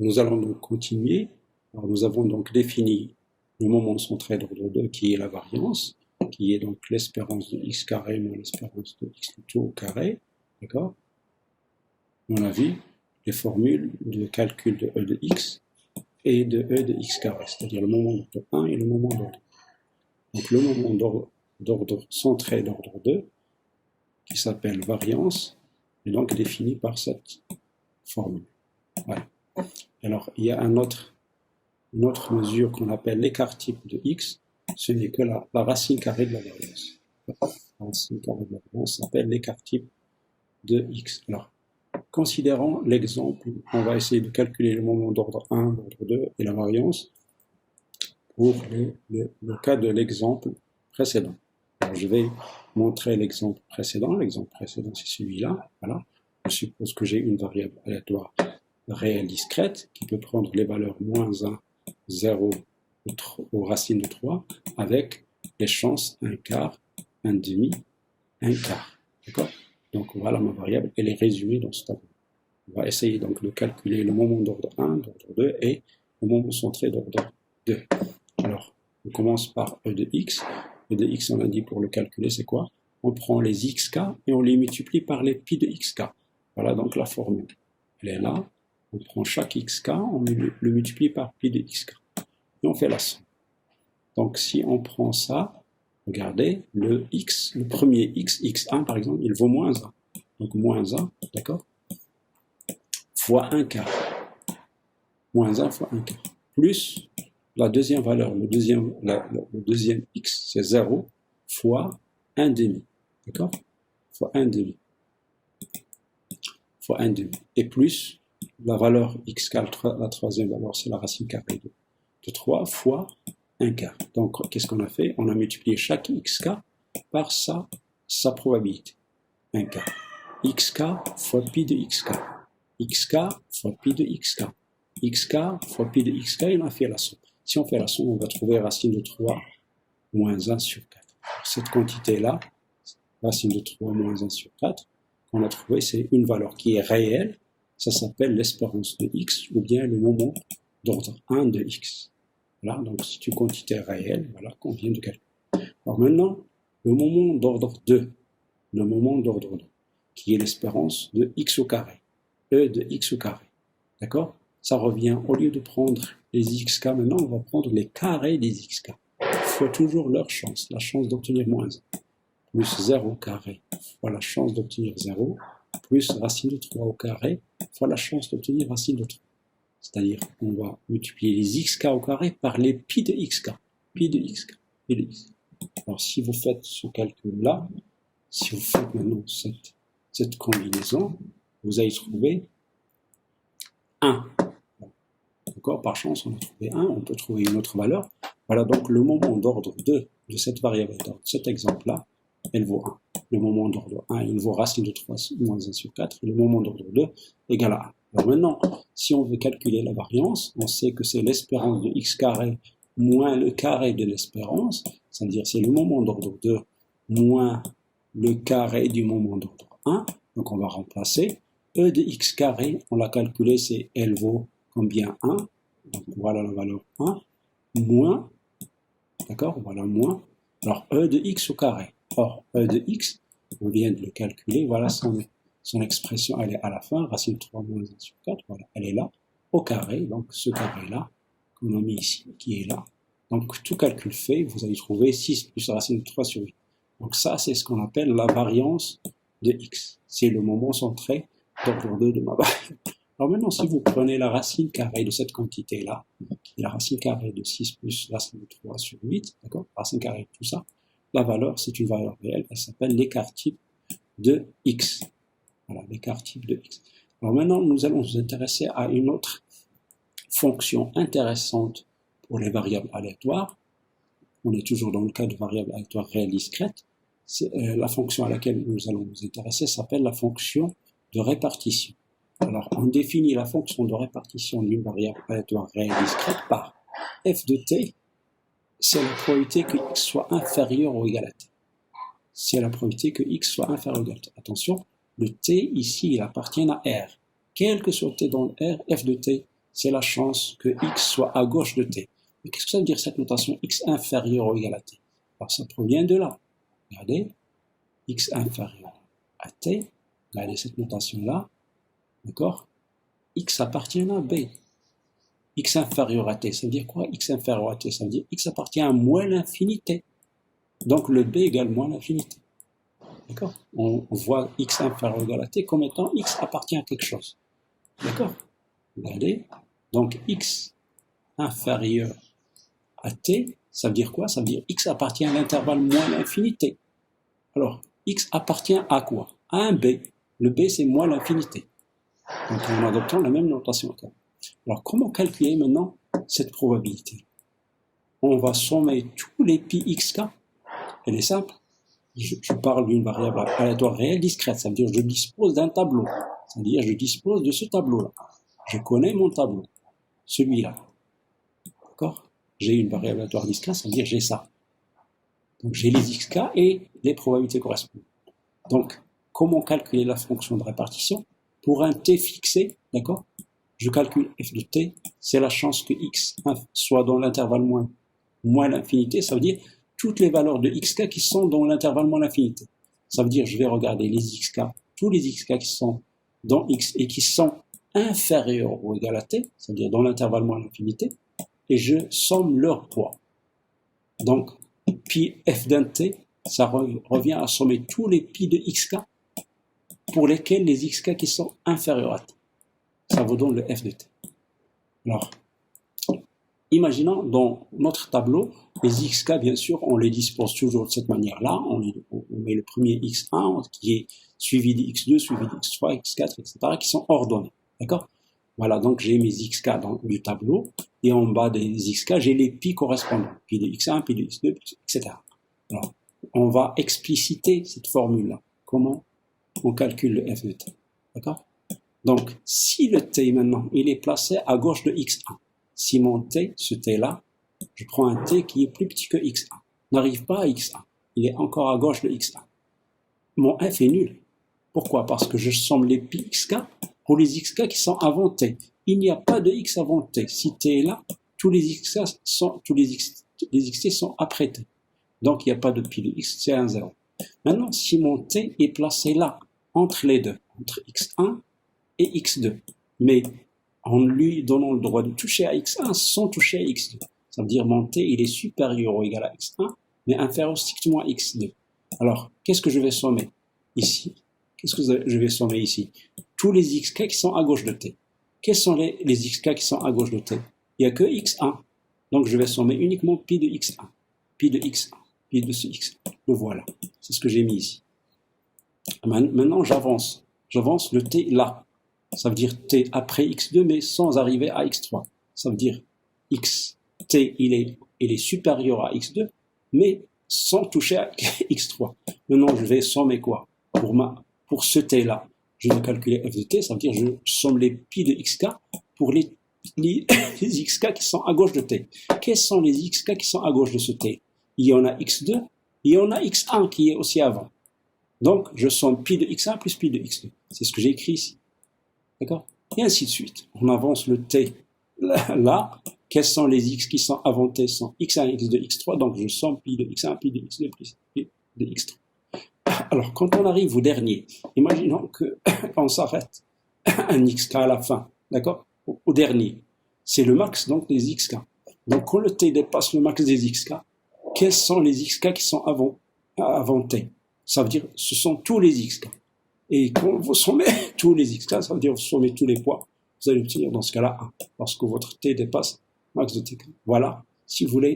Nous allons donc continuer. Alors, nous avons donc défini le moment centré d'ordre 2 qui est la variance, qui est donc l'espérance de x carré moins l'espérance de x tout au carré. D'accord? On a vu les formules de calcul de E de x et de E de x carré, c'est-à-dire le moment d'ordre 1 et le moment d'ordre 2. Donc le moment d'ordre centré d'ordre 2, qui s'appelle variance, est donc défini par cette formule. Voilà. Alors il y a une autre mesure qu'on appelle l'écart type de x, ce n'est que la racine carrée de la variance. La racine carrée de la variance s'appelle l'écart type de x. Alors, considérons l'exemple, on va essayer de calculer le moment d'ordre 1, d'ordre 2 et la variance pour le cas de l'exemple précédent. Alors, je vais montrer l'exemple précédent. L'exemple précédent, c'est celui-là. Voilà. Je suppose que j'ai une variable aléatoire réelle discrète qui peut prendre les valeurs moins 1, 0 aux racines de 3 avec les chances 1 quart, 1 demi, 1 quart. D'accord? Donc voilà ma variable, elle est résumée dans ce tableau. On va essayer donc de calculer le moment d'ordre 1, d'ordre 2 et le moment centré d'ordre 2. Alors, on commence par E de x. E de x, on a dit pour le calculer, c'est quoi? On prend les xk et on les multiplie par les pi de xk. Voilà donc la formule. Elle est là. On prend chaque xk, on le multiplie par pi de xk. Et on fait la somme. Donc si on prend ça, regardez, le premier x, x1 par exemple, il vaut moins 1. Donc moins 1, d'accord, fois 1 quart. Moins 1 fois 1 quart. Plus la deuxième valeur, le deuxième x, c'est 0, fois 1 demi. D'accord? Fois 1 demi. Fois 1 demi. Et plus la valeur x quart, la troisième valeur, c'est la racine carrée de 3 fois 1 quart. Donc, qu'est-ce qu'on a fait? On a multiplié chaque xk par sa probabilité. 1 quart. Xk fois pi de xk. Xk fois pi de xk. Xk fois pi de xk, et on a fait la somme. Si on fait la somme, on va trouver racine de 3 moins 1 sur 4. Cette quantité-là, racine de 3 moins 1 sur 4, qu'on a trouvé, c'est une valeur qui est réelle. Ça s'appelle l'espérance de x, ou bien le moment d'ordre 1 de x. Voilà, donc c'est une quantité réelle, voilà, qu'on vient de calculer. Alors maintenant, le moment d'ordre 2, qui est l'espérance de x au carré, E de x au carré, d'accord? Ça revient, au lieu de prendre les xk, maintenant on va prendre les carrés des xk. Il faut toujours leur chance, la chance d'obtenir moins 1, plus 0 au carré, fois la chance d'obtenir 0, plus racine de 3 au carré, fois la chance d'obtenir racine de 3. C'est-à-dire qu'on va multiplier les xk au carré par les pi de xk. Pi de xk. Pi de xk. Alors si vous faites ce calcul-là, si vous faites maintenant cette combinaison, vous allez trouver 1. D'accord? Par chance, on a trouvé 1, on peut trouver une autre valeur. Voilà donc le moment d'ordre 2 de cette variable, dans cet exemple-là, elle vaut 1. Le moment d'ordre 1, il vaut racine de 3 moins 1 sur 4, et le moment d'ordre 2 égale à 1. Alors maintenant, si on veut calculer la variance, on sait que c'est l'espérance de x carré moins le carré de l'espérance, c'est-à-dire c'est le moment d'ordre 2 moins le carré du moment d'ordre 1. Donc on va remplacer. E de x carré, on l'a calculé, c'est elle vaut combien? 1. Donc voilà la valeur 1, moins, d'accord, voilà moins. Alors E de x au carré. Or, E de x, on vient de le calculer, voilà son expression, elle est à la fin, racine 3 moins 1 sur 4, voilà, elle est là, au carré, donc ce carré-là, qu'on a mis ici, qui est là. Donc, tout calcul fait, vous allez trouver 6 plus racine de 3 sur 8. Donc ça, c'est ce qu'on appelle la variance de x. C'est le moment centré d'ordre 2 de ma variable. Alors maintenant, si vous prenez la racine carrée de cette quantité-là, qui est la racine carrée de 6 plus racine de 3 sur 8, d'accord, racine carrée de tout ça, la valeur, c'est une valeur réelle, elle s'appelle l'écart type de x. Voilà, l'écart type de x. Alors maintenant, nous allons nous intéresser à une autre fonction intéressante pour les variables aléatoires. On est toujours dans le cas de variables aléatoires réelles discrètes. La fonction à laquelle nous allons nous intéresser s'appelle la fonction de répartition. Alors, on définit la fonction de répartition d'une variable aléatoire réelle discrète par f de t, c'est la probabilité que x soit inférieur ou égal à t. C'est la probabilité que x soit inférieur ou égal à t. Attention, le t ici, il appartient à R. Quel que soit t dans R, f de t, c'est la chance que x soit à gauche de t. Mais qu'est-ce que ça veut dire cette notation x inférieur ou égal à t? Alors ça provient de là. Regardez, x inférieur à t, regardez cette notation-là, d'accord? X appartient à b. X inférieur à t, ça veut dire quoi? X inférieur à t, ça veut dire x appartient à moins l'infinité. Donc le b égale moins l'infinité. D'accord? On voit x inférieur ou égal à t comme étant x appartient à quelque chose. D'accord? Regardez. Donc x inférieur à t, ça veut dire quoi? Ça veut dire x appartient à l'intervalle moins l'infinité. Alors, x appartient à quoi? À un b. Le b, c'est moins l'infinité. Donc, en adoptant la même notation. Alors, comment calculer maintenant cette probabilité? On va sommer tous les pi xk. Elle est simple. Je parle d'une variable aléatoire réelle discrète. Ça veut dire que je dispose d'un tableau. Ça veut dire que je dispose de ce tableau-là. Je connais mon tableau. Celui-là. D'accord? J'ai une variable aléatoire discrète, ça veut dire que j'ai ça. Donc, j'ai les xk et les probabilités correspondantes. Donc, comment calculer la fonction de répartition? Pour un t fixé, d'accord? Je calcule f de t, c'est la chance que x soit dans l'intervalle moins l'infinité, ça veut dire toutes les valeurs de xk qui sont dans l'intervalle moins l'infinité. Ça veut dire je vais regarder les xk, tous les xk qui sont dans x et qui sont inférieurs ou égal à t, c'est-à-dire dans l'intervalle moins l'infinité, et je somme leur poids. Donc, pi f d'un t, ça revient à sommer tous les pi de xk pour lesquels les xk qui sont inférieurs à t. Ça vous donne le f de t. Alors, imaginons dans notre tableau, les xk, bien sûr, on les dispose toujours de cette manière-là. On met le premier x1 qui est suivi de x2, suivi de x3, x4, etc., qui sont ordonnés. D'accord? Voilà, donc j'ai mes xk dans du tableau, et en bas des xk, j'ai les pi correspondants. Pi de x1, pi de x2, etc. Alors, on va expliciter cette formule-là. Comment on calcule le f de t? D'accord? Donc, si le t maintenant, il est placé à gauche de x1, si mon t, ce t-là, je prends un t qui est plus petit que x1, n'arrive pas à x1, il est encore à gauche de x1. Mon f est nul. Pourquoi? Parce que je somme les pi xk pour les xk qui sont avant t. Il n'y a pas de x avant t. Si t est là, tous les xt sont après t. Donc, il n'y a pas de pi de x, c'est un 0. Maintenant, si mon t est placé là, entre les deux, entre x1 et x2, mais en lui donnant le droit de toucher à x1 sans toucher à x2. Ça veut dire mon t, il est supérieur ou égal à x1, mais inférieur strictement à x2. Alors, qu'est-ce que je vais sommer ici? Qu'est-ce que je vais sommer ici? Tous les xk qui sont à gauche de t. Quels sont les xk qui sont à gauche de t? Il n'y a que x1. Donc, je vais sommer uniquement pi de x1, pi de x1, pi de ce x1. Le voilà. C'est ce que j'ai mis ici. Maintenant, j'avance. J'avance le t là. Ça veut dire t après x2, mais sans arriver à x3. Ça veut dire t, il est supérieur à x2, mais sans toucher à x3. Maintenant, je vais sommer quoi? Pour ce t-là, je vais calculer f de t, ça veut dire je somme les pi de xk pour les xk qui sont à gauche de t. Quels sont les xk qui sont à gauche de ce t? Il y en a x2, il y en a x1 qui est aussi avant. Donc, je somme pi de x1 plus pi de x2. C'est ce que j'ai écrit ici. D'accord? Et ainsi de suite. On avance le t là. Quels sont les x qui sont avant t? Sont x1, x2, x3. Donc, je somme pi de x1, pi de x2, plus pi de x3. Alors, quand on arrive au dernier, imaginons qu'on s'arrête un xk à la fin. D'accord? Au dernier. C'est le max, donc, des xk. Donc, quand le t dépasse le max des xk, quels sont les xk qui sont avant t? Ça veut dire, ce sont tous les xk. Et quand vous sommez tous les xk, ça veut dire vous sommez tous les poids, vous allez obtenir dans ce cas-là 1, parce que votre t dépasse max de t. Voilà, si vous voulez